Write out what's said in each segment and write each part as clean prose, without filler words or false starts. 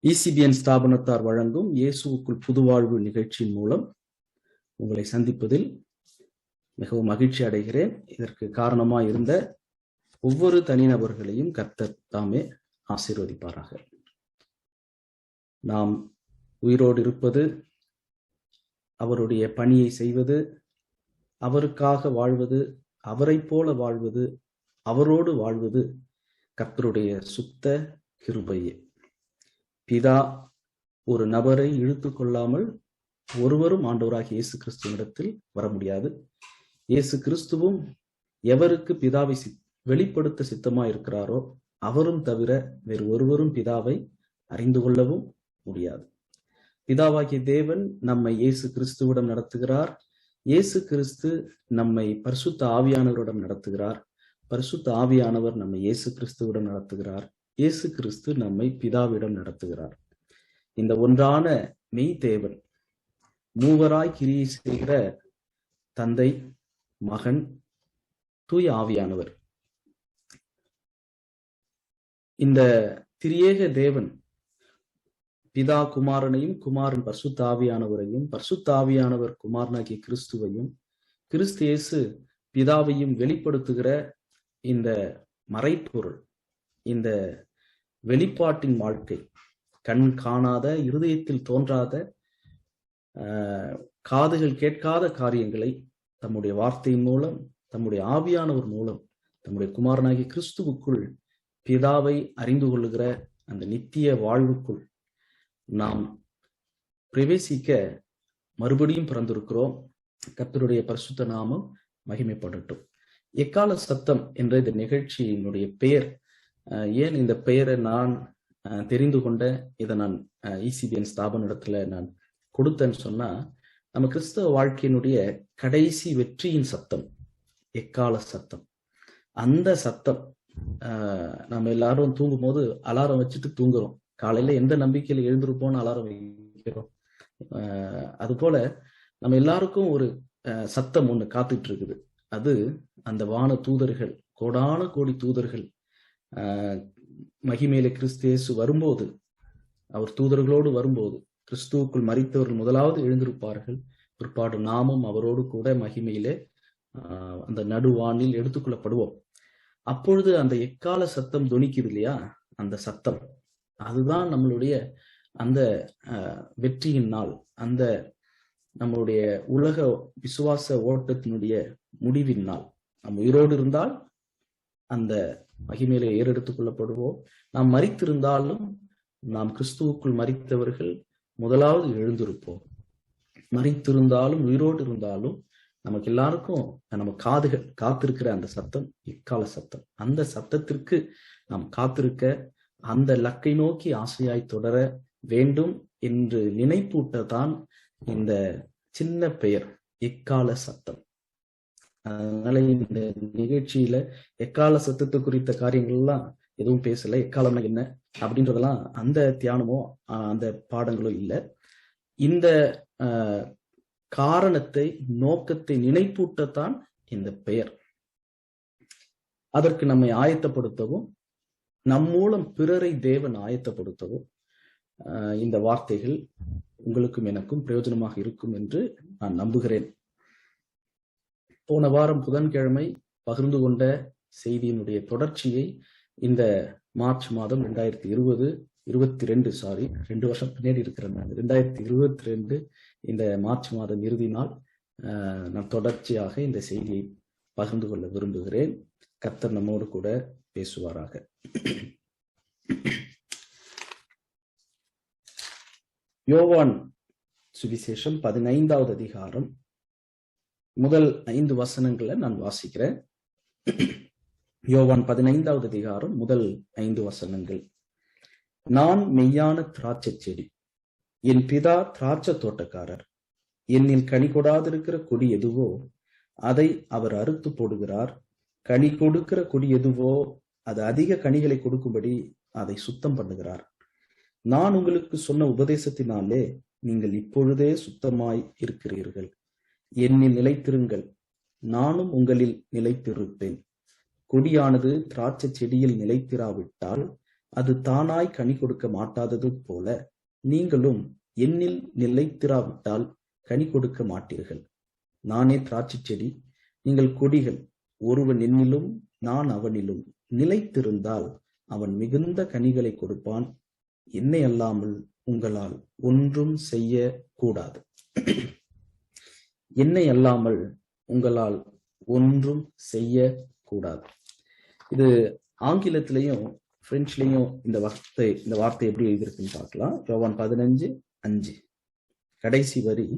ECBN ஸ்தாபனத்தார் வழங்கும் இயேசுவுக்குள் புதுவாழ்வு நிகழ்ச்சியின் மூலம் உங்களை சந்திப்பதில் மிகவும் மகிழ்ச்சி அடைகிறேன். இதற்கு காரணமாய் இருந்த ஒவ்வொரு தனிநபர்களையும் கர்த்தர் தாமே ஆசீர்வதிப்பாராக. நாம் உயிரோடு இருப்பது, அவருடைய பணியை செய்வது, அவருக்காக வாழ்வது, அவரை போல வாழ்வது, அவரோடு வாழ்வது கர்த்தருடைய சுத்த கிருபையே. பிதா ஒரு நபரை இழுத்து கொள்ளாமல் ஒருவரும் ஆண்டவராகிய இயேசு கிறிஸ்துவிடத்தில் வர முடியாது. இயேசு கிறிஸ்துவும் எவருக்கு பிதாவை வெளிப்படுத்த சித்தமா இருக்கிறாரோ அவரும் தவிர வேறு ஒருவரும் பிதாவை அறிந்து கொள்ளவும் முடியாது. பிதாவாகிய தேவன் நம்மை இயேசு கிறிஸ்துவிடம் நடத்துகிறார். இயேசு கிறிஸ்து நம்மை பரிசுத்த ஆவியானவரிடம் நடத்துகிறார். பரிசுத்த ஆவியானவர் நம்மை இயேசு கிறிஸ்துவிடம் நடத்துகிறார். இயேசு கிறிஸ்து நம்மை பிதாவிடம் நடத்துகிறார். இந்த ஒன்றான மெய் தேவன், மூவராய் கிரியை செய்கிற தந்தை, மகன், தூய ஆவியானவர், இந்த திரியேக தேவன் பிதா குமாரனையும், குமாரன் பரிசுத்த ஆவியானவரையும், பரிசுத்த ஆவியானவர் குமாரனாகிய கிறிஸ்துவையும், கிறிஸ்து இயேசு பிதாவையும் வெளிப்படுத்துகிற இந்த மறைப்பொருள், இந்த வெளிப்பாட்டின் வாழ்க்கை, கண் காணாத, இருதயத்தில் தோன்றாத, காதுகள் கேட்காத காரியங்களை தம்முடைய வார்த்தையின் மூலம், தம்முடைய ஆவியானவர் மூலம், தம்முடைய குமாரனாகிய கிறிஸ்துவுக்குள் பிதாவை அறிந்து கொள்ளுகிற அந்த நித்திய வாழ்வுக்குள் நாம் பிரவேசிக்க மறுபடியும் பிறந்திருக்கிறோம். கர்த்தருடைய பரிசுத்த நாமம் மகிமைப்படட்டும். எக்கால சத்தம் என்ற இந்த நிகழ்ச்சியினுடைய பெயர், ஏன் இந்த பெயரை நான் தெரிந்து கொண்ட, இதை நான் ECBN ஸ்தாபனத்துல நான் கொடுத்தேன்னு சொன்னா, நம்ம கிறிஸ்தவ வாழ்க்கையினுடைய கடைசி வெற்றியின் சத்தம் எக்கால சத்தம். அந்த சத்தம் நம்ம எல்லாரும் தூங்கும் போது அலாரம் வச்சுட்டு தூங்குறோம். காலையில எந்த நம்பிக்கையில எழுந்திருப்போம்னு அலாரம் வைக்கிறோம். அது போல நம்ம எல்லாருக்கும் ஒரு சத்தம் ஒண்ணு காத்துட்டு இருக்குது. அது அந்த வான தூதர்கள், கோடான கோடி தூதர்கள் மகிமையில கிறிஸ்து இயேசு வரும்போது, அவர் தூதர்களோடு வரும்போது, கிறிஸ்துவுக்குள் மரித்தவர்கள் முதலாவது எழுந்திருப்பார்கள். பிற்பாடு நாமும் அவரோடு கூட மகிமையிலே அந்த நடுவானில் எடுத்துக்கொள்ளப்படுவோம். அப்பொழுது அந்த எக்கால சத்தம் தொனிக்குது இல்லையா, அந்த சத்தம் அதுதான் நம்மளுடைய அந்த வெற்றியின் நாள், அந்த நம்மளுடைய உலக விசுவாச ஓட்டத்தினுடைய முடிவின் நாள். நாம் உயிரோடு இருந்தால் அந்த மகிமையிலே ஏறெடுத்துக் கொள்ளப்படுவோம். நாம் மரித்திருந்தாலும் நாம் கிறிஸ்துவுக்குள் மரித்தவர்கள் முதலாவது எழுந்திருப்போம். மரித்திருந்தாலும் உயிரோடு இருந்தாலும் நமக்கு எல்லாருக்கும் நம்ம காதுகள் காத்திருக்கிற அந்த சத்தம் எக்கால சத்தம். அந்த சத்தத்திற்கு நாம் காத்திருக்க, அந்த லக்கை நோக்கி ஆசையாய் தொடர வேண்டும் என்று நினைப்பூட்டத்தான் இந்த சின்ன பெயர் எக்கால சத்தம். அதனால இந்த நிகழ்ச்சியில எக்கால சத்தத்தை குறித்த காரியங்கள் எல்லாம் எதுவும் பேசல. எக்காலம் என்ன அப்படின்றதெல்லாம் அந்த தியானமோ அந்த பாடங்களோ இல்லை. இந்த காரணத்தை, நோக்கத்தை நினைப்பூட்டத்தான் இந்த பெயர். அதற்கு நம்மை ஆயத்தப்படுத்தவும், நம் மூலம் பிறரை தேவன் ஆயத்தப்படுத்தவும் இந்த வார்த்தைகள் உங்களுக்கும் எனக்கும் பிரயோஜனமாக இருக்கும் என்று நான் நம்புகிறேன். போன வாரம் புதன்கிழமை பகிர்ந்து கொண்ட செய்தியினுடைய தொடர்ச்சியை இந்த மார்ச் மாதம் 2022 2 வருஷம் பின்னாடி இருக்கிறேன் நான். 2022 இந்த மார்ச் மாதம் இறுதி நாள் நான் தொடர்ச்சியாக இந்த செய்தியை பகிர்ந்து கொள்ள விரும்புகிறேன். கர்த்தர் நம்மோடு கூட பேசுவாராக. யோவான் சுவிசேஷம் 15வது அதிகாரம் முதல் 5 வசனங்களை நான் வாசிக்கிறேன். யோவான் 15வது அதிகாரம் முதல் 5 வசனங்கள். நான் மெய்யான திராட்சை செடி, என் பிதா திராட்சை தோட்டக்காரர். என்னில் கனி கொடாதிருக்கிற கொடி எதுவோ அதை அவர் அறுத்து போடுகிறார். கனி கொடுக்கிற கொடி எதுவோ அது அதிக கனிகளை கொடுக்கும்படி அதை சுத்தம் பண்ணுகிறார். நான் உங்களுக்கு சொன்ன உபதேசத்தினாலே நீங்கள் இப்பொழுதே சுத்தமாய் இருக்கிறீர்கள். என்னில் நிலைத்திருங்கள், நானும் உங்களில் நிலைத்திருப்பேன். கொடியானது திராட்சை செடியில் நிலைத்திராவிட்டால் அது தானாய் கனி கொடுக்க மாட்டாதது போல நீங்களும் என்னில் நிலைத்திராவிட்டால் கனி கொடுக்க மாட்டீர்கள். நானே திராட்சை செடி, நீங்கள் கொடிகள். ஒருவன் என்னிலும் நான் அவனிலும் நிலைத்திருந்தால் அவன் மிகுந்த கனிகளை கொடுப்பான். என்னை அல்லாமல் உங்களால் ஒன்றும் செய்ய கூடாது. என்னை அல்லாமல் உங்களால் ஒன்றும் செய்ய கூடாது. இது ஆங்கிலத்திலையும் பிரெஞ்சுலையும் இந்த வார்த்தை எப்படி எழுதியிருக்குன்னு பார்க்கலாம். யோவான் 15:5 கடைசி வரி,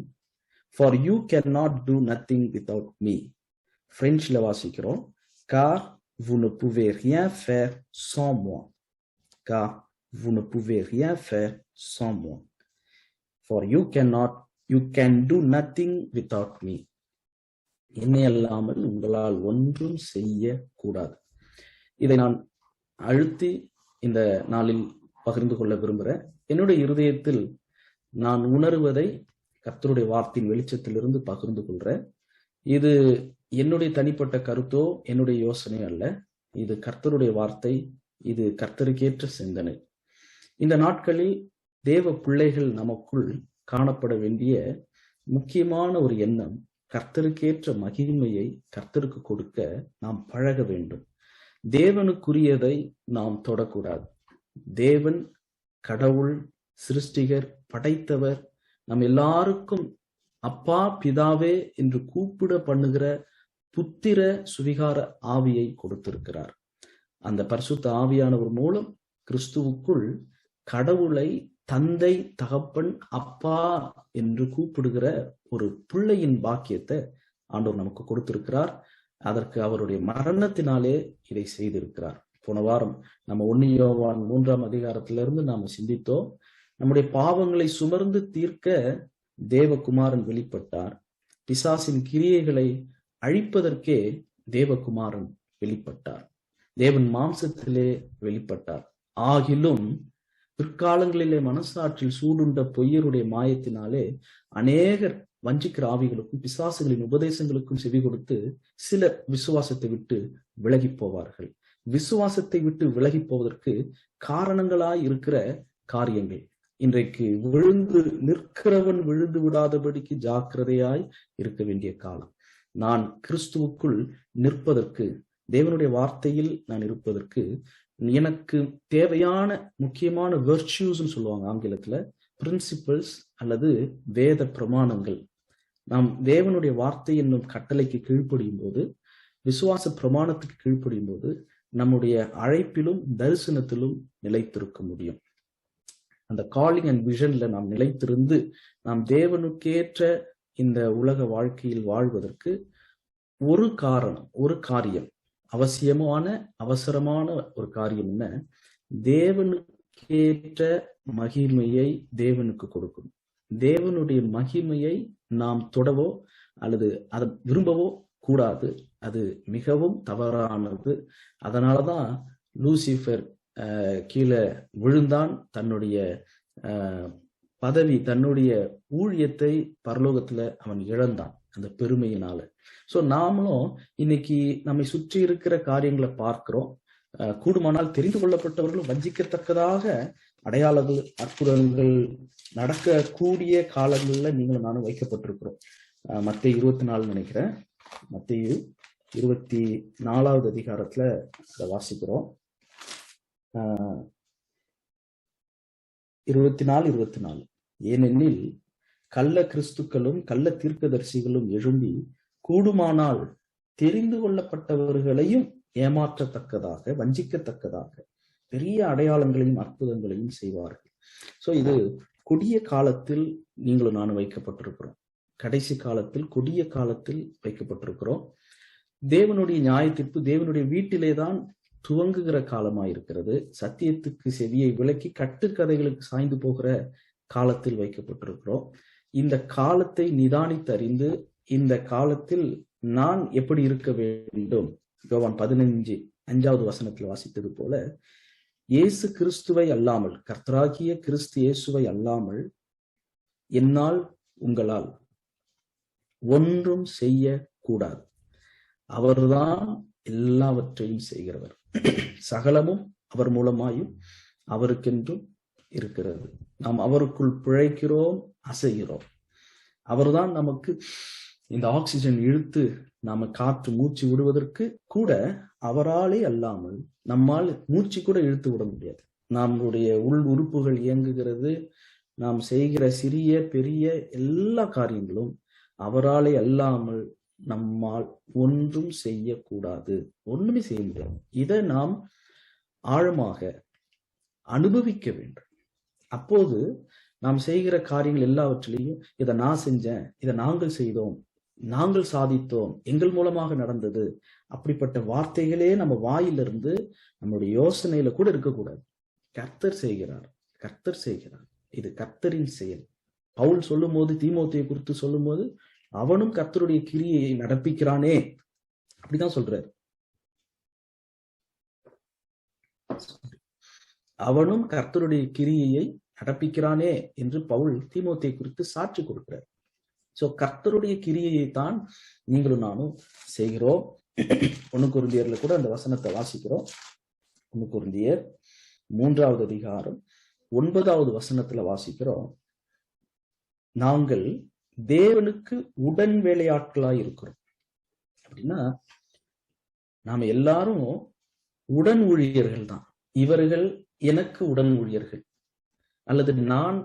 for you cannot do nothing without me. பிரெஞ்சுல வாசிக்கிறோம், car vous ne pouvez rien faire sans moi. car vous ne pouvez rien faire sans moi. for you can do nothing without me. என்னை அல்லாமல் உங்களால் ஒன்றும் செய்ய கூடாது. இதை நான் அழுத்தி இந்த நாளில் பகிர்ந்து கொள்ள விரும்புகிறேன். என்னுடைய இருதயத்தில் நான் உணர்வதை கர்த்தருடைய வார்த்தையின் வெளிச்சத்திலிருந்து பகிர்ந்து கொள்றேன். இது என்னுடைய தனிப்பட்ட கருத்தோ என்னுடைய யோசனை அல்ல. இது கர்த்தருடைய வார்த்தை. இது கர்த்தருக்கேற்ற சிந்தனை. இந்த நாட்களில் தேவ பிள்ளைகள் நமக்குள் காணப்பட வேண்டிய முக்கியமான ஒரு எண்ணம், கர்த்தருக்கேற்ற மகிமையை கர்த்தருக்கு கொடுக்க நாம் பழக வேண்டும். தேவனுக்குரியதை நாம் தொடக்கூடாது. தேவன் கடவுள், சிருஷ்டிகர், படைத்தவர், நம் எல்லாருக்கும் அப்பா பிதாவே என்று கூப்பிட பண்ணுகிற புத்திர சுவிகார ஆவியை கொடுத்திருக்கிறார். அந்த பரிசுத்த ஆவியானவர் மூலம் கிறிஸ்துவுக்குள் கடவுளை தந்தை, தகப்பன், அப்பா என்று கூப்பிடுகிற ஒரு பிள்ளையின் பாக்கியத்தை ஆண்டவர் நமக்கு கொடுத்திருக்கிறார். அதற்கு அவருடைய மரணத்தினாலே இதை செய்திருக்கிறார். போன வாரம் நம்ம 1 யோவான் 3ஆம் அதிகாரத்திலிருந்து நாம சிந்தித்தோம். நம்முடைய பாவங்களை சுமர்ந்து தீர்க்க தேவகுமாரன் வெளிப்பட்டார். பிசாசின் கிரியைகளை அழிப்பதற்கே தேவகுமாரன் வெளிப்பட்டார். தேவன் மாம்சத்திலே வெளிப்பட்டார். ஆகிலும் பிற்காலங்களிலே மனசாட்சியில் சூடுண்ட பொய்யருடைய மாயத்தினாலே அநேகர் வஞ்சிக்கிற ஆவிகளுக்கும் பிசாசுகளின் உபதேசங்களுக்கும் செவி கொடுத்து சிலர் விசுவாசத்தை விட்டு விலகி போவார்கள். விசுவாசத்தை விட்டு விலகி போவதற்கு காரணங்களாய் இருக்கிற காரியங்கள், இன்றைக்கு விழுந்து நிற்கிறவன் விழுந்து விடாதபடிக்கு ஜாக்கிரதையாய் இருக்க வேண்டிய காலம். நான் கிறிஸ்துவுக்குள் நிற்பதற்கு, தேவனுடைய வார்த்தையில் நான் இருப்பதற்கு எனக்கு தேவையான முக்கியமான வெர்ச்சுஸ்ன்னு சொல்லுவாங்க ஆங்கிலத்துல, பிரின்சிபிள்ஸ் அல்லது வேத பிரமாணங்கள். நாம் தேவனுடைய வார்த்தை என்னும் கட்டளைக்கு கீழ்ப்படியும் போது, விசுவாச பிரமாணத்துக்கு கீழ்ப்படியும் போது நம்முடைய அழைப்பிலும் தரிசனத்திலும் நிலைத்திருக்க முடியும். அந்த காலிங் அண்ட் விஷன்ல நாம் நிலைத்திருந்து நாம் தேவனுக்கேற்ற இந்த உலக வாழ்க்கையில் வாழ்வதற்கு ஒரு காரியம், அவசரமான ஒரு காரியம் என்ன? தேவனுக்கேற்ற மகிமையை தேவனுக்கு கொடுக்கும். தேவனுடைய மகிமையை நாம் தொடவோ அல்லது அதை விரும்பவோ கூடாது. அது மிகவும் தவறானது. அதனாலதான் லூசிஃபர் கீழே விழுந்தான். தன்னுடைய பதவி, தன்னுடைய ஊழியத்தை பரலோகத்துல அவன் இழந்தான் அந்த பெருமையினால. சோ நாமளும் இன்னைக்கு நம்மை சுற்றி இருக்கிற காரியங்களை பார்க்கிறோம். கூடுமானால் தெரிந்து கொள்ளப்பட்டவர்களும் வஞ்சிக்கத்தக்கதாக அடையாளங்கள், அற்புதங்கள் நடக்கக்கூடிய காலங்கள்ல நீங்களும் நானும் வைக்கப்பட்டிருக்கிறோம். மத்தேயு 24 நினைக்கிறேன், மத்தேயு 24வது அதிகாரத்துல இதை வாசிக்கிறோம். 24 ஏனெனில் கள்ள கிறிஸ்துக்களும் கள்ள தீர்க்கதரிசிகளும் எழும்பி கூடுமானால் தெரிந்து கொள்ளப்பட்டவர்களையும் ஏமாற்றத்தக்கதாக, வஞ்சிக்கத்தக்கதாக பெரிய அடையாளங்களையும் அற்புதங்களையும் செய்வார்கள். சோ இது கொடிய காலத்தில் நீங்களும் நானும் வைக்கப்பட்டிருக்கிறோம். கடைசி காலத்தில், கொடிய காலத்தில் வைக்கப்பட்டிருக்கிறோம். தேவனுடைய நியாயத்தீர்ப்பு தேவனுடைய வீட்டிலேதான் துவங்குகிற காலமாயிருக்கிறது. சத்தியத்துக்கு செவியை விலக்கி கட்டுக்கதைகளுக்கு சாய்ந்து போகிற காலத்தில் வைக்கப்பட்டிருக்கிறோம். இந்த காலத்தை நிதானித்து அறிந்து இந்த காலத்தில் நான் எப்படி இருக்க வேண்டும்? யோவான் 15:5 வசனத்தில் வாசித்தது போல, இயேசு கிறிஸ்துவை அல்லாமல், கர்த்தராகிய கிறிஸ்து இயேசுவை அல்லாமல் என்னால் உங்களால் ஒன்றும் செய்ய கூடாது. அவர்தான் எல்லாவற்றையும் செய்கிறவர். சகலமும் அவர் மூலமாயும் அவருக்கென்றும் இருக்கிறது. நாம் அவருக்குள் பிழைக்கிறோம், அசைகிறோம். அவர்தான் நமக்கு இந்த ஆக்சிஜன் இழுத்து நாம காற்று மூச்சு விடுவதற்கு கூட அவராலே அல்லாமல் நம்மால் மூச்சு கூட இழுத்து விட முடியாது. நம்முடைய உள் உறுப்புகள் இயங்குகிறது, நாம் செய்கிற சிறிய பெரிய எல்லா காரியங்களும் அவராலே அல்லாமல் நம்மால் ஒன்றும் செய்யக்கூடாது, ஒண்ணுமே செய்ய முடியாது. இதை நாம் ஆழமாக அனுபவிக்க வேண்டும். அப்போது நாம் செய்கிற காரியங்கள் எல்லாவற்றிலையும் இதை நான் செஞ்சேன், இதை நாங்கள் செய்தோம், நாங்கள் சாதித்தோம், எங்கள் மூலமாக நடந்தது, அப்படிப்பட்ட வார்த்தைகளே நம்ம வாயிலிருந்து நம்முடைய யோசனையில கூட இருக்கக்கூடாது. கர்த்தர் செய்கிறார், கர்த்தர் செய்கிறார், இது கர்த்தரின் செயல். பவுல் சொல்லும் போது, தீமோத்தேயை குறித்து சொல்லும் போது, அவனும் கர்த்தருடைய கிரியையை நடப்பிக்கிறானே அப்படிதான் சொல்றாரு. அவனும் கர்த்தருடைய கிரியையை நடப்பிக்கிறானே என்று பவுல் தீமோத்தேயை குறித்து சாட்சி கொடுக்கிறார். சோ கர்த்தருடைய கிரியையை தான் நீங்களும் நானும் செய்கிறோம். 1 கொரிந்தியர்ல கூட அந்த வசனத்தை வாசிக்கிறோம். 1 கொரிந்தியர் 3வது அதிகாரம் 9வது வசனத்துல வாசிக்கிறோம். நாங்கள் தேவனுக்கு உடன் வேலையாட்களாய் இருக்கிறோம். அப்படின்னா நாம எல்லாரும் உடன் ஊழியர்கள் தான். இவர்கள் எனக்கு உடன் ஊழியர்கள், அல்லது நான்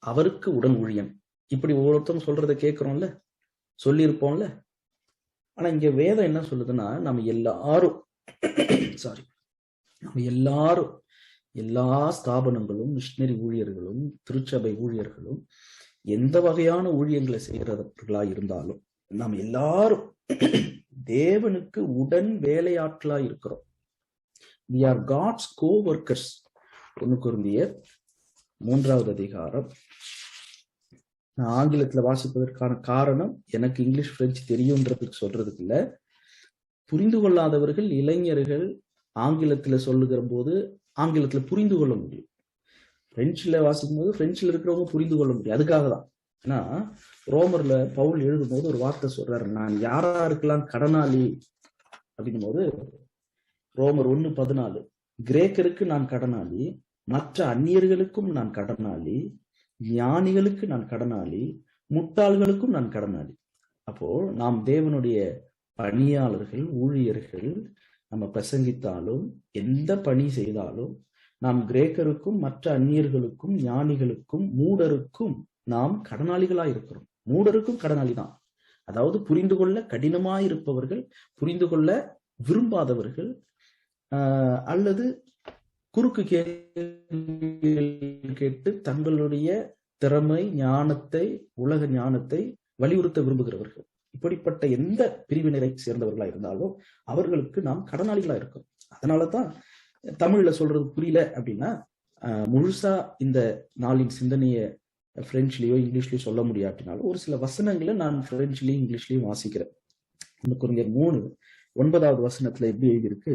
அவருக்கு உடன் ஊழியன், இப்படி ஒவ்வொருத்தரும் சொல்றதை கேட்கிறோம்ல, சொல்லியிருப்போம்ல. ஆனா இங்க வேதம் என்ன சொல்லுதுன்னா, நம்ம எல்லாரும் எல்லா ஸ்தாபனங்களும், மிஷினரி ஊழியர்களும், திருச்சபை ஊழியர்களும், எந்த வகையான ஊழியங்களை செய்கிறவர்களா இருந்தாலும் நாம் எல்லாரும் தேவனுக்கு உடன் வேலையாட்களா இருக்கிறோம். We are God's co-workers. 1 கொரிந்தியர் 3வது அதிகாரம். நான் ஆங்கிலத்துல வாசிப்பதற்கான காரணம், எனக்கு இங்கிலீஷ் பிரெஞ்சு தெரியும்ன்றதுக்கு சொல்றதுக்கு இல்ல. புரிந்து கொள்ளாதவர்கள், இளைஞர்கள் ஆங்கிலத்துல சொல்லுகிற போது ஆங்கிலத்துல புரிந்து கொள்ள முடியும். பிரெஞ்சுல வாசிக்கும் போது பிரெஞ்சுல இருக்கிறவங்க புரிந்து கொள்ள முடியும். அதுக்காக தான். ஏன்னா ரோமர்ல பவுல் எழுதும் போது ஒரு வார்த்தை சொல்றாரு, நான் யாராருக்கெல்லாம் கடனாளி அப்படிங்கும் போது, ரோமர் 1:14, கிரேக்கருக்கு நான் கடனாளி, மற்ற அந்நியர்களுக்கும் நான் கடனாளி, ஞானிகளுக்கு நான் கடனாளி, முட்டாள்களுக்கும் நான் கடனாளி. அப்போ நாம் தேவனுடைய பணியாளர்கள், ஊழியர்கள். நம்ம பிரசங்கித்தாலும் எந்த பணி செய்தாலும் நாம் கிரேக்கருக்கும் மற்ற அந்நியர்களுக்கும் ஞானிகளுக்கும் மூடருக்கும் நாம் கடனாளிகளா இருக்கிறோம். மூடருக்கும் கடனாளி தான். அதாவது புரிந்து கொள்ள கடினமாயிருப்பவர்கள், புரிந்து கொள்ள விரும்பாதவர்கள், அல்லது குறுக்கு கேட்டு தங்களுடைய திறமை, ஞானத்தை, உலக ஞானத்தை வலியுறுத்த விரும்புகிறவர்கள், இப்படிப்பட்ட எந்த பிரிவினரை சேர்ந்தவர்களா இருந்தாலும் அவர்களுக்கு நாம் கடனாளிகளா இருக்கோம். அதனாலதான் தமிழ்ல சொல்றது புரியல அப்படின்னா, முழுசா இந்த நாளின் சிந்தனையை பிரெஞ்சுலயோ இங்கிலீஷ்லயோ சொல்ல முடியாட்டினாலும் ஒரு சில வசனங்களை நான் பிரெஞ்சுலயும் இங்கிலீஷ்லயும் வாசிக்கிறேன். 1 கொரிந்தியர் 3:9வது வசனத்துல எப்படி எழுதியிருக்கு,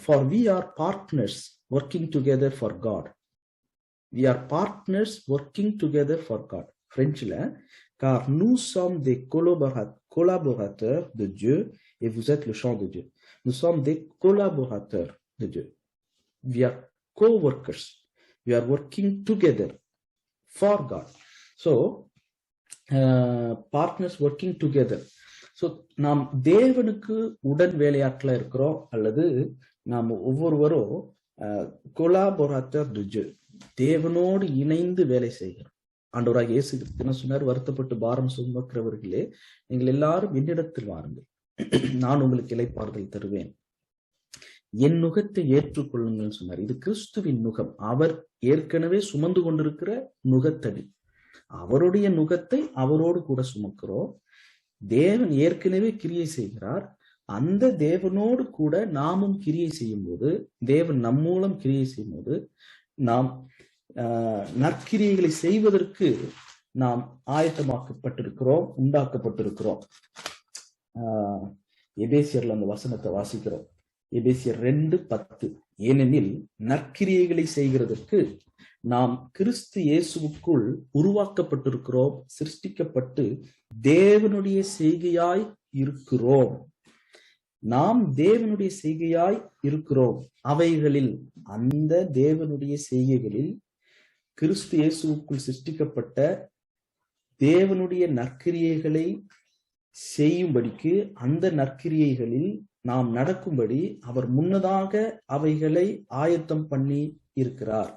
for we are partners working together for God. We are partners working together for God. Frenchல, car nous sommes des collaborateurs de Dieu et vous êtes le champ de Dieu. Nous sommes des collaborateurs de Dieu. We are co-workers. We are working together for God. So, partners working together. So நாம் தேவனுக்கு உடன் வேலையாட்களா இருக்கிறோம், அல்லது நாம் ஒவ்வொருவரும் கொலாபொராட்டர் to J, தேவனோடு இணைந்து வேலை செய்கிறோம். ஆண்டவராக இயேசு கிறிஸ்து என்ன சொன்னார், வருத்தப்பட்டு பாரம் சுமக்கிறவர்களே நீங்கள் எல்லாரும் என்னிடத்தில் வாருங்கள், நான் உங்களுக்கு இளைப்பாறுதல் தருவேன், என் நுகத்தை ஏற்றுக்கொள்ளுங்கள் சொன்னார். இது கிறிஸ்துவின் நுகம். அவர் ஏற்கனவே சுமந்து கொண்டிருக்கிற நுகத்தடி, அவருடைய நுகத்தை அவரோடு கூட சுமக்கிறோம். தேவன் ஏற்கனவே கிரியை செய்கிறார். அந்த தேவனோடு கூட நாமும் கிரியை செய்யும் போது, தேவன் நம் மூலம் கிரியை செய்யும் போது, நாம் நற்கிரியைகளை செய்வதற்கு நாம் ஆயத்தமாக்கப்பட்டிருக்கிறோம், உண்டாக்கப்பட்டிருக்கிறோம். எபேசியர்ல அந்த வசனத்தை வாசிக்கிறோம். எபேசியர் 2:10, ஏனெனில் நற்கிரியைகளை செய்கிறதற்கு நாம் கிறிஸ்து இயேசுவுக்குள் உருவாக்கப்பட்டிருக்கிறோம், சிருஷ்டிக்கப்பட்டு தேவனுடைய செய்கையாய் இருக்கிறோம். நாம் தேவனுடைய செய்கையாய் இருக்கிறோம். அவைகளில், அந்த தேவனுடைய செய்கைகளில் கிறிஸ்து இயேசுவுக்குள் சிருஷ்டிக்கப்பட்ட தேவனுடைய நற்கிரியைகளை செய்யும்படிக்கு, அந்த நற்கிரியைகளில் நாம் நடக்கும்படி அவர் முன்னதாக அவைகளை ஆயத்தம் பண்ணி இருக்கிறார்.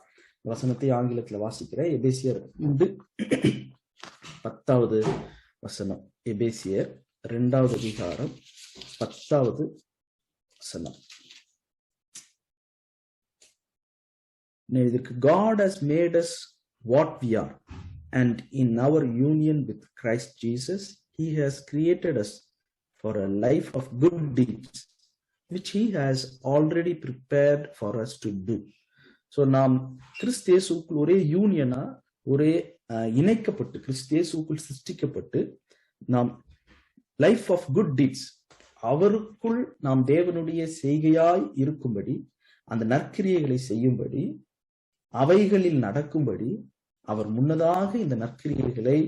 வசனத்தை ஆங்கிலத்தில் வாசிக்கிற. எபேசியர் 10வது வசனம். எபேசியர் 2வது அதிகாரம் 10வது வசனம். இதற்கு God has made us what we are, and in our union with Christ Jesus he has created us for a life of good deeds which he has already prepared for us to do. So நாம் கிறிஸ்து இயேசுவுக்குள் ஒரே யூனியனா, ஒரே இணைக்கப்பட்டு, கிறிஸ்து இயேசுவுக்குள் சிருஷ்டிக்கப்பட்டு, நாம் life of good deeds, அவருக்குள் நாம் தேவனுடைய செய்கையாய் இருக்கும்படி, அந்த நற்கிரியைகளை செய்யும்படி, அவைகளில் நடக்கும்படி அவர் முன்னதாக இந்த நற்கிரியைகளை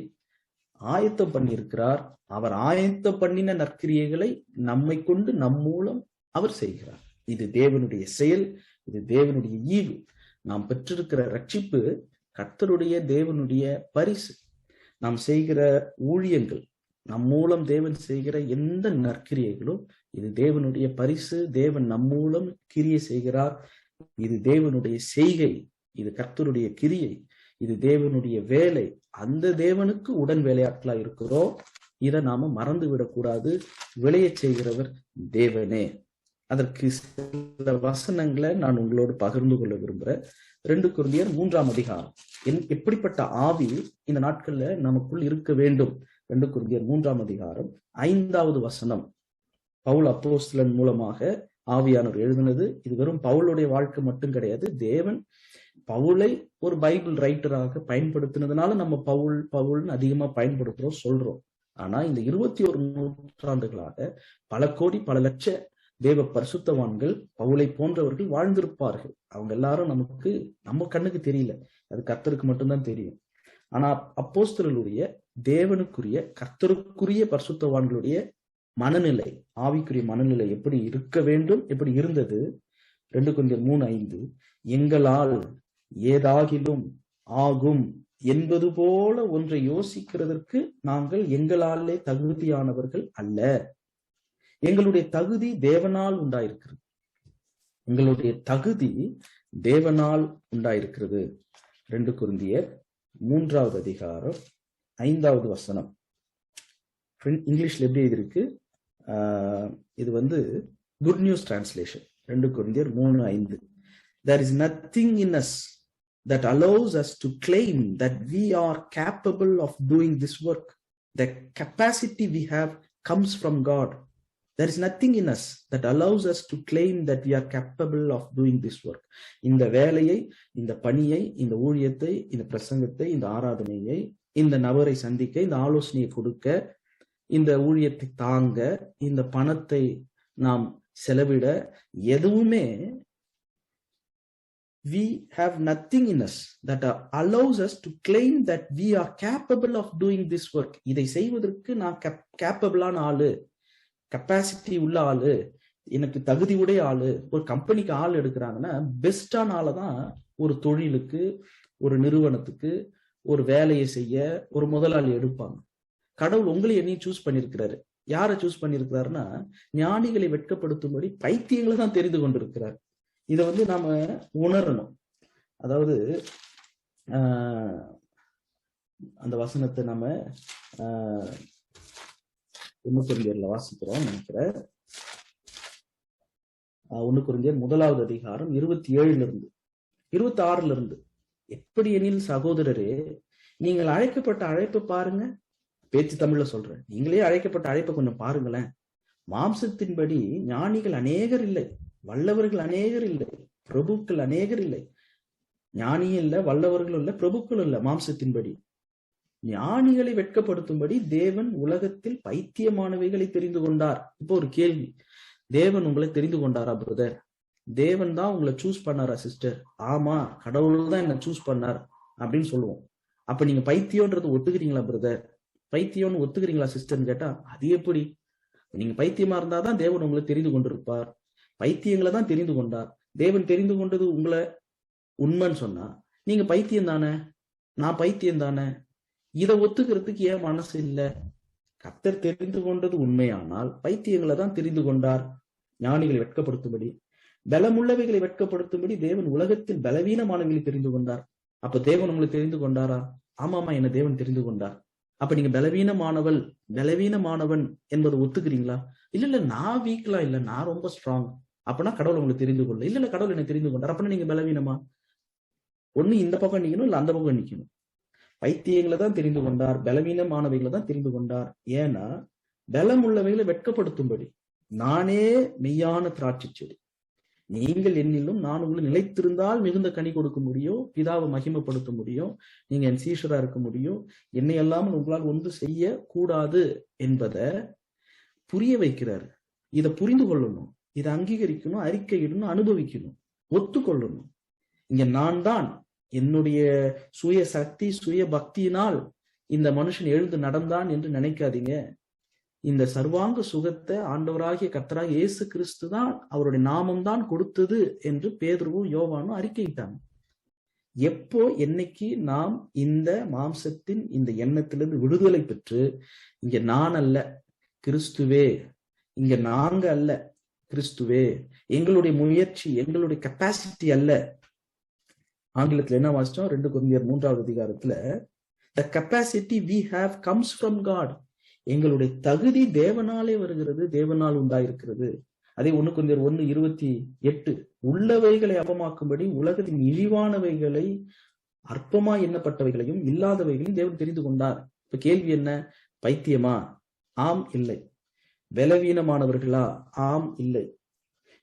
ஆயத்தம் பண்ணியிருக்கிறார். அவர் ஆயத்தம் பண்ணின நற்கிரியைகளை நம்மை கொண்டு, நம் மூலம் அவர் செய்கிறார். இது தேவனுடைய செயல், இது தேவனுடைய ஈவு. நாம் பெற்றிருக்கிற ரட்சிப்பு கர்த்தருடைய தேவனுடைய பரிசு. நாம் செய்கிற ஊழியங்கள், நம் மூலம் தேவன் செய்கிற எந்த நற்கிரியைகளும் இது தேவனுடைய பரிசு. தேவன் நம் மூலம் கிரியை செய்கிறார். இது தேவனுடைய செய்கை, இது கர்த்தருடைய கிரியை, இது தேவனுடைய வேலை. அந்த தேவனுக்கு உடன் வேலையாட்களா இருக்கிறோம். இதை நாம மறந்து விடக்கூடாது. விளைய செய்கிறவர் தேவனே. அதற்கு சில வசனங்களை நான் உங்களோடு பகிர்ந்து கொள்ள விரும்புறேன். 2 கொரிந்தியர் 3ஆம் அதிகாரம். எப்படிப்பட்ட ஆவி இந்த நாட்கள்ல நமக்குள் இருக்க வேண்டும்? 2 கொரிந்தியர் 3ஆம் அதிகாரம் 5வது வசனம். பவுல் அப்போஸ்தலன் மூலமாக ஆவியானவர் எழுதினது. இது வெறும் பவுலுடைய வாழ்க்கை மட்டும் கிடையாது. தேவன் பவுலை ஒரு பைபிள் ரைட்டராக பயன்படுத்தினதுனால நம்ம பவுல்னு அதிகமா பயன்படுத்துறோம், சொல்றோம். ஆனா இந்த 21 நூற்றாண்டுகளாக பல கோடி, பல லட்ச தேவ பரிசுத்தவான்கள், பவுலை போன்றவர்கள் வாழ்ந்திருப்பார்கள். அவங்க எல்லாரும் நம்ம கண்ணுக்கு தெரியல, அது கர்த்தருக்கு மட்டும்தான் தெரியும். ஆனா அப்போஸ்தலருடைய, தேவனுக்குரிய, கர்த்தருக்குரிய பரிசுத்தவான்களுடைய மனநிலை, ஆவிக்குரிய மனநிலை எப்படி இருக்க வேண்டும், எப்படி இருந்தது? 2 கொரிந்தியர் 3:5, எங்களால் ஏதாகிலும் ஆகும் என்பது போல ஒன்றை யோசிக்கிறதற்கு நாங்கள் எங்களாலே தகுதியானவர்கள் அல்ல. எங்களுடைய தகுதி தேவனால் உண்டாயிருக்கிறது. எங்களுடைய தகுதி தேவனால் உண்டாயிருக்கிறது. 2 கொரிந்தியர் 3வது அதிகாரம் 5வது வசனம். இங்கிலீஷ்ல எப்படி இருக்கு? இது குட் நியூஸ் டிரான்ஸ்லேஷன். 2 கொரிந்தியர் 3:5. There is nothing in us that allows us to claim that we are capable of doing this work. The capacity we have comes from God. There is nothing in us that allows us to claim that we are capable of doing this work. இந்த வேலையை, இந்த பணியை, இந்த ஊழியத்தை, இந்த பிரசங்கத்தை, இந்த ஆராதனையை, இந்த நபரை சந்திக்க, இந்த ஆலோசனையை கொடுக்க, இந்த ஊழியத்தை தாங்க, இந்த பணத்தை நாம் செலவிட, எதுவுமே we have nothing in us that allows us to claim that we are capable of doing this work. இதை செய்வதற்கு நான் கேப்பபிளான ஆளு, கெப்பாசிட்டி உள்ள ஆளு, எனக்கு தகுதி உடைய ஆளு. ஒரு கம்பெனிக்கு ஆள் எடுக்கிறாங்கன்னா பெஸ்டான ஆளை தான் ஒரு தொழிலுக்கு, ஒரு நிறுவனத்துக்கு, ஒரு வேலையை செய்ய ஒரு முதலாளி எடுப்பாங்க. கடவுள் உங்களை என்னையும் சூஸ் பண்ணிருக்கிறாரு. யாரை சூஸ் பண்ணிருக்கிறாருன்னா, ஞானிகளை வெட்கப்படுத்தும்படி பைத்தியங்களை தான் தெரிந்து கொண்டிருக்கிறார். இதை நாம உணரணும். அதாவது அந்த வசனத்தை நம்ம 1 கொரிந்தியர்ல வாசிக்கிறோம் நினைக்கிறேன். 1 கொரிந்தியர் 1வது அதிகாரம் 27 26 எப்படி எனில் சகோதரரே, நீங்கள் அழைக்கப்பட்ட அழைப்பை பாருங்க. பேச்சு தமிழ்ல சொல்றேன். நீங்களே அழைக்கப்பட்ட அழைப்பை கொஞ்சம் பாருங்களேன். மாம்சத்தின்படி ஞானிகள் அநேகர் இல்லை, வல்லவர்கள் அநேகர் இல்லை, பிரபுக்கள் அநேகர் இல்லை. ஞானியும் இல்லை, வல்லவர்களும் இல்லை, பிரபுக்களும் இல்லை. மாம்சத்தின்படி ஞானிகளை வெட்கப்படுத்தும்படி தேவன் உலகத்தில் பைத்தியமானவைகளை தெரிந்து கொண்டார். இப்போ ஒரு கேள்வி, தேவன் உங்களை தெரிந்து கொண்டாரா பிரதர்? தேவன் தான் உங்களை சூஸ் பண்ணாரா சிஸ்டர்? ஆமா, கடவுள் தான் என்ன சூஸ் பண்ணார் அப்படின்னு சொல்லுவோம். அப்ப நீங்க பைத்தியம்ன்றது ஒத்துக்கிறீங்களா பிரதர்? பைத்தியம்னு ஒத்துக்கிறீங்களா சிஸ்டர்ன்னு கேட்டா, அது எப்படி? நீங்க பைத்தியமா இருந்தாதான் தேவன் உங்களை தெரிந்து கொண்டிருப்பார். பைத்தியங்களை தான் தெரிந்து கொண்டார். தேவன் தெரிந்து கொண்டது உங்களை உண்மைன்னு சொன்னா நீங்க பைத்தியம் தானே, நான் பைத்தியம் தானே, இதை ஒத்துக்கிறதுக்கு ஏன் மனசு இல்லை? கர்த்தர் தெரிந்து கொண்டது உண்மையானால் பைத்தியங்களை தான் தெரிந்து கொண்டார், ஞானிகளை வெட்கப்படுத்தும்படி, பலமுள்ளவைகளை வெட்கப்படுத்தும்படி தேவன் உலகத்தில் பலவீனமானவைகளை தெரிந்து கொண்டார். அப்ப தேவன் உங்களை தெரிந்து கொண்டாரா? ஆமாமா, என்ன தேவன் தெரிந்து கொண்டார். அப்ப நீங்க பலவீனமானவன் என்பதை ஒத்துக்கிறீங்களா? இல்ல நான் வீக்லாம் இல்ல, நான் ரொம்ப ஸ்ட்ராங். அப்பனா கடவுள் உங்களை தெரிந்து கொள்ள இல்ல கடவுள் என்ன தெரிந்து கொண்டார். அப்பனா நீங்க பலவீனமா? ஒண்ணு இந்த பக்கம் நிக்கணும், இல்ல அந்த பக்கம் நிக்கணும். பைத்தியங்களை தான் தெரிந்து கொண்டார், பலவீனமானவைகளை தான் தெரிந்து கொண்டார். ஏன்னா பலம் உள்ளவைகளை வெட்கப்படுத்தும்படி. நானே மெய்யான திராட்சை செடி, நீங்கள் என்னிலும் நான் உங்களை நிலைத்திருந்தால் மிகுந்த கனி கொடுக்க முடியும், பிதாவை மகிமைப்படுத்த முடியும், நீங்க என் சீஷரா இருக்க முடியும், என்னை அல்லாமல் உங்களால் ஒன்று செய்ய கூடாது என்பதை புரிய வைக்கிறாரு. இதை புரிந்து கொள்ளணும், இதை அங்கீகரிக்கணும், அறிக்கையிடணும், அனுபவிக்கணும், ஒத்துக்கொள்ளணும். இங்க நான் தான் என்னுடைய சுய சக்தி சுய பக்தியினால் இந்த மனுஷன் எழுந்து நடந்தான் என்று நினைக்காதீங்க. இந்த சர்வாங்க சுகத்தை ஆண்டவராகிய கர்த்தராகிய இயேசு கிறிஸ்து தான், அவருடைய நாமம் தான் கொடுத்தது என்று பேதுருவும் யோவானும் அறிக்கையிட்டாங்க. எப்போ என்னைக்கு நாம் இந்த மாம்சத்தின் இந்த எண்ணத்திலிருந்து விடுதலை பெற்று, இங்க நான் அல்ல கிறிஸ்துவே, இங்க நாங்க அல்ல கிறிஸ்துவே, எங்களுடைய முயற்சி எங்களுடைய கெப்பாசிட்டி அல்ல. ஆங்கிலத்துல என்ன வாசிச்சோம்? 2 கொரிந்தியர் 3வது அதிகாரத்துல, the capacity we have comes from God. எங்களுடைய தகுதி தேவனாலே வருகிறது, தேவனால் உண்டாயிருக்கிறது. அதே 1 கொரிந்தியர் 1:28, உள்ளவைகளை அவமாக்கும்படி உலகத்தின் இழிவானவைகளை அற்பமாய் எண்ணப்பட்டவைகளையும் இல்லாதவைகளையும் தேவன் தெரிந்து கொண்டார். இப்ப கேள்வி என்ன? பைத்தியமா? ஆம் இல்லை. பலவீனமானவர்களா? ஆம் இல்லை.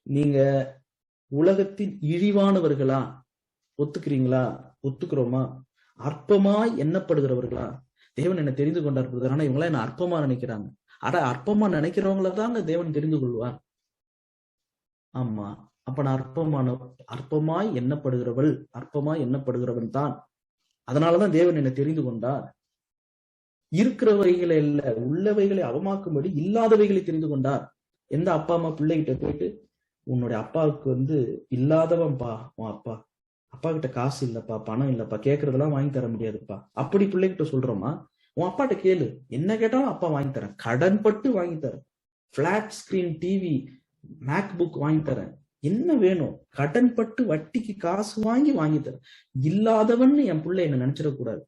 நீங்க உலகத்தின் இழிவானவர்களா? ஒத்துக்கிறீங்களா? ஒத்துக்கிறோமா? அற்பமாய் எண்ணப்படுகிறவர்களா? தேவன் என்ன தெரிந்து கொண்டார். ஆனா இவங்களா என்ன அற்பமா நினைக்கிறாங்க. அற்பமா நினைக்கிறவங்கள தாங்க தேவன் தெரிந்து கொள்வார். ஆமா, அப்ப நான் அற்பமாய் எண்ணப்படுகிறவன் தான். அதனாலதான் தேவன் என்ன தெரிந்து கொண்டார். இருக்கிறவைகளை இல்ல, உள்ளவைகளை அவமாக்கும்படி இல்லாதவைகளை தெரிந்து கொண்டார். எந்த அப்பா அம்மா பிள்ளைகிட்ட போயிட்டு, உன்னுடைய அப்பாவுக்கு இல்லாதவன்பா உன் அப்பா, அப்பா கிட்ட காசு இல்லப்பா, பணம் இல்லப்பா, கேட்கறதெல்லாம் வாங்கி தர முடியாதுப்பா, அப்படி பிள்ளைகிட்ட சொல்றோமா? உன் அப்பாட்ட கேளு, என்ன கேட்டாலும் அப்பா வாங்கி தரேன், கடன் பட்டு வாங்கி தரேன், flat screen TV, MacBook வாங்கி தரேன், என்ன வேணும் கடன் பட்டு வட்டிக்கு காசு வாங்கி தரேன். இல்லாதவன்னு என் பிள்ளை என்ன நினைச்சிடக்கூடாது.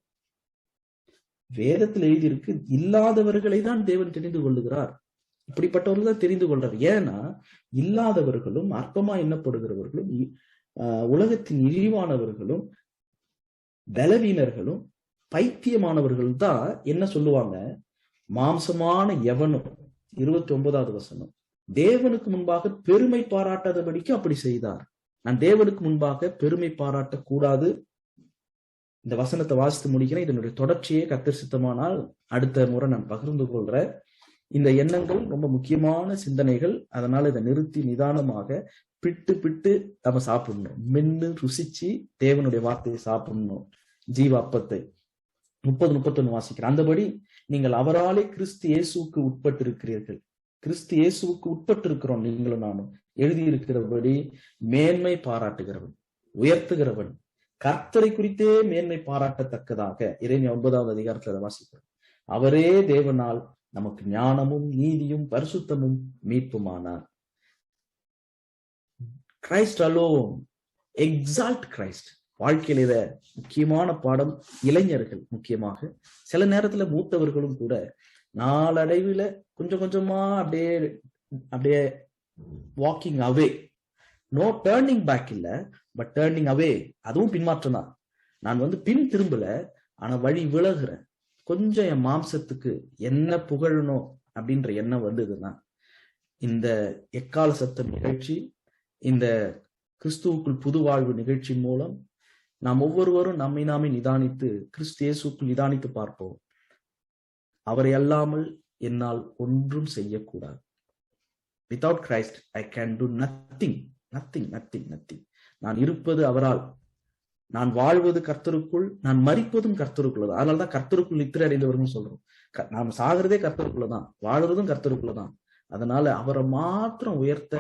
வேதத்தில் எழுதியிருக்கு, இல்லாதவர்களை தான் தேவன் தெரிந்து கொள்ளுகிறார். இப்படிப்பட்டவர்கள் தான் தெரிந்து கொள்றார். ஏன்னா இல்லாதவர்களும் அற்பமா எண்ணப்படுகிறவர்களும் உலகத்தின் இழிவானவர்களும் பலவீனர்களும் பைத்தியமானவர்கள் தான் என்ன சொல்லுவாங்க? மாம்சமான எவனும் 29வது வசனம், தேவனுக்கு முன்பாக பெருமை பாராட்டாதபடிக்கு அப்படி செய்தார். நான் தேவனுக்கு முன்பாக பெருமை பாராட்டக்கூடாது. இந்த வசனத்தை வாசித்து முடிக்கிறேன். இதனுடைய தொடர்ச்சியே கர்த்தர் சித்தமானால் அடுத்த முறை நான் பகிர்ந்து கொள்றேன். இந்த எண்ணங்கள் ரொம்ப முக்கியமான சிந்தனைகள். அதனால இதை நிறுத்தி நிதானமாக பிட்டு நம்ம சாப்பிடணும். மென்னு ருசிச்சு தேவனுடைய வார்த்தையை சாப்பிடணும், ஜீவ அப்பத்தை. 30-31 வாசிக்கிறேன். அந்தபடி நீங்கள் அவராலே கிறிஸ்து இயேசுவுக்கு உட்பட்டு இருக்கிறீர்கள். கிறிஸ்து இயேசுவுக்கு உட்பட்டு இருக்கிறோம் நீங்களும் நானும். எழுதியிருக்கிறபடி மேன்மை பாராட்டுகிறவன், உயர்த்துகிறவன், கர்த்தரை குறித்தே மேன்மை பாராட்டத்தக்கதாக எரேமியா 9வது அதிகாரத்துல அதை வாசிக்கிறோம். அவரே தேவனால் நமக்கு ஞானமும் நீதியும் பரிசுத்தமும் மீட்புமானார். Christ alone, exalt Christ. வாழ்க்கையில இத முக்கியமான பாடம். இளைஞர்கள் முக்கியமாக, சில நேரத்துல மூத்தவர்களும் கூட நாளடைவுல கொஞ்சம் கொஞ்சமா அப்படியே walking away. No turning back இல்ல, பட் டேர்னிங் அவே. அதுவும் பின்மாற்றம் தான். நான் பின் திரும்பல, ஆனா வழி விலகுறேன். கொஞ்சம் என் மாம்சத்துக்கு என்ன புகழணும் அப்படின்ற எண்ணம் வந்ததுன்னா, இந்த எக்கால சத்தம் நிகழ்ச்சி, இந்த கிறிஸ்துவுக்குள் புது வாழ்வு நிகழ்ச்சி மூலம் நாம் ஒவ்வொருவரும் நம்மை நாமே நிதானித்து, கிறிஸ்து இயேசுக்குள் நிதானித்து பார்ப்போம். அவரை அல்லாமல் என்னால் ஒன்றும் செய்யக்கூடாது. Without Christ I can do nothing. நான் இருப்பது அவரால், நான் வாழ்வது கர்த்தருக்குள், நான் மரிப்பதும் கர்த்தருக்குள்ளதான். அதனாலதான் கர்த்தருக்குள் நித்திரை அடைந்தவர்கள் சொல்றோம். நாம் சாகிறதே கர்த்தருக்குள்ளதான், வாழ்றதும் கர்த்தருக்குள்ளதான். அதனால அவரை மாத்திரம் உயர்த்த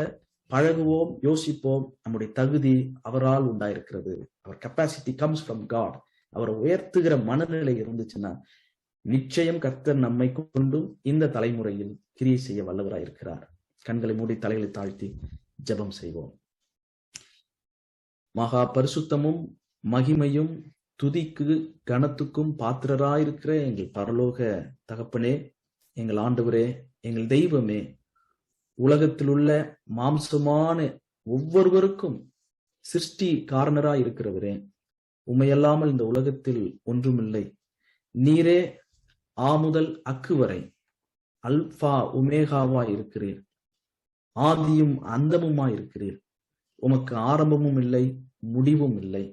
பழகுவோம், யோசிப்போம். நம்முடைய தகுதி அவரால் உண்டாயிருக்கிறது. அவர் கெப்பாசிட்டி கம்ஸ் ஃப்ரம் காட். அவரை உயர்த்துகிற மனநிலை இருந்துச்சுன்னா நிச்சயம் கர்த்தர் நம்மை கொண்டும் இந்த தலைமுறையில் கிரியை செய்ய வல்லவராயிருக்கிறார். கண்களை மூடி தலைகளை தாழ்த்தி ஜெபம் செய்வோம். மகா பரிசுத்தமும் மகிமையும் துதிக்கு கனத்துக்கும் பாத்திரராயிருக்கிற எங்கள் பரலோக தகப்பனே, எங்கள் ஆண்டவரே, எங்கள் தெய்வமே, உலகத்தில் உள்ள மாம்சமான ஒவ்வொருவருக்கும் சிருஷ்டி காரணராய் இருக்கிறவரே, உம்மையல்லாமல் இந்த உலகத்தில் ஒன்றுமில்லை. நீரே ஆமுதல் அக்கு வரை அல்பா உமேகாவா இருக்கிறீர். ஆதியும் அந்தமுமாய் இருக்கிறீர். உமக்கு ஆரம்பமும் இல்லை, முடிவும் இல்லை.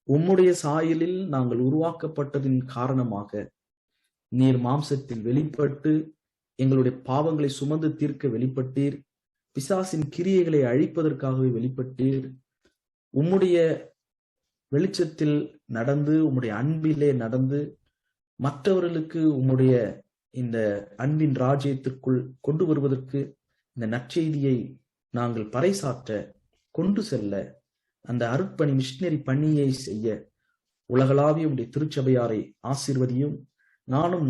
உம்முடைய சாயலில் நாங்கள் உருவாக்கப்பட்டதின் காரணமாக நீர் மாம்சத்தில் வெளிப்பட்டு எங்களுடைய பாவங்களை சுமந்து தீர்க்க வெளிப்பட்டீர். பிசாசின் கிரியைகளை அழிப்பதற்காகவே வெளிப்பட்டீர். உம்முடைய வெளிச்சத்தில் நடந்து, உம்முடைய அன்பிலே நடந்து, மற்றவர்களுக்கு உம்முடைய இந்த அன்பின் ராஜ்யத்திற்குள் கொண்டு வருவதற்கு, இந்த நற்செய்தியை நாங்கள் பறைசாற்ற கொண்டு செல்ல, அந்த அருட்பணி மிஷினரி பணியை செய்ய உலகளாவிய உடைய திருச்சபையாரை ஆசீர்வதியும்.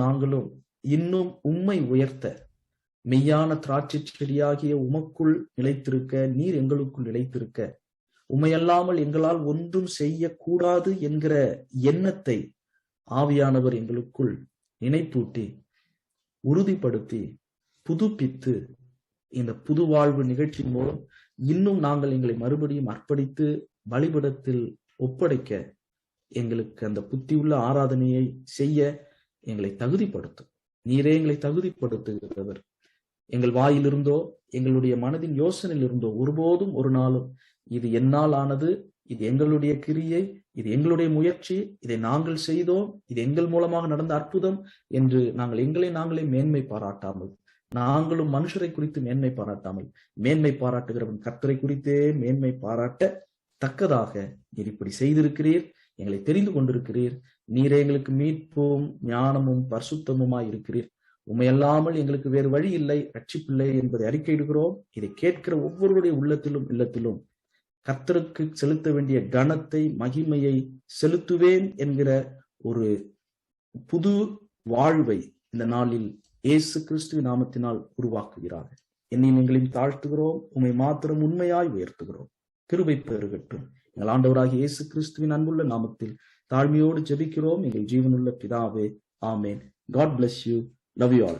நாங்களும் இன்னும் உம்மை உயர்த்த, மெய்யான திராட்சை செடியாகிய உமக்குள் நிலைத்திருக்க, நீர் எங்களுக்குள் நிலைத்திருக்க, உம்மையல்லாமல் எங்களால் ஒன்றும் செய்யக்கூடாது என்கிற எண்ணத்தை ஆவியானவர் எங்களுக்குள் நினைப்பூட்டி, உறுதிப்படுத்தி, புதுப்பித்து, இந்த புது வாழ்வு நிகழ்ச்சி மூலம் இன்னும் நாங்கள் எங்களை மறுபடியும் அர்ப்பணித்து பலிபீடத்தில் ஒப்படைக்க, எங்களுக்கு அந்த புத்தியுள்ள ஆராதனையை செய்ய எங்களை தகுதிப்படுத்தும். நீரே எங்களை தகுதிப்படுத்துகிறவர். எங்கள் வாயிலிருந்தோ எங்களுடைய மனதின் யோசனையில் இருந்தோ ஒருபோதும் ஒரு நாளும் இது என்னால் ஆனது, இது எங்களுடைய கிரியை, இது எங்களுடைய முயற்சி, இதை நாங்கள் செய்தோம், இது எங்கள் மூலமாக நடந்த அற்புதம் என்று நாங்கள் எங்களை நாங்களே மேன்மை பாராட்டாமல், நாங்களும் மனுஷரை குறித்து மேன்மை பாராட்டாமல், மேன்மை பாராட்டுகிறவன் கர்த்தரை குறித்தே மேன்மை பாராட்ட தக்கதாக நீர் இப்படி செய்திருக்கிறீர். எங்களை தெரிந்து கொண்டிருக்கிறீர். நீரே எங்களுக்கு மீட்பும் ஞானமும் பரிசுத்தமுமாய் இருக்கிறீர். உண்மையல்லாமல் எங்களுக்கு வேறு வழி இல்லை, ரட்சிப்பில்லை என்பதை அறிக்கையிடுகிறோம். இதை கேட்கிற ஒவ்வொருடைய உள்ளத்திலும் இல்லத்திலும் கர்த்தருக்கு செலுத்த வேண்டிய கனத்தை, மகிமையை செலுத்துவேன் என்கிற ஒரு புது வாழ்வை இந்த நாளில் இயேசு கிறிஸ்துவின் நாமத்தினால் உருவாக்குகிறார்கள். என்னையும் எங்களையும் தாழ்த்துகிறோம். உம்மை மாத்திரம் உண்மையாய் உயர்த்துகிறோம். கிருபை பெருகட்டும். எங்கள் ஆண்டவராகிய இயேசு கிறிஸ்துவின் அன்புள்ள நாமத்தில் தாழ்மையோடு ஜெபிக்கிறோம் எங்கள் ஜீவனுள்ள பிதாவே. ஆமேன். God bless you. Love you all.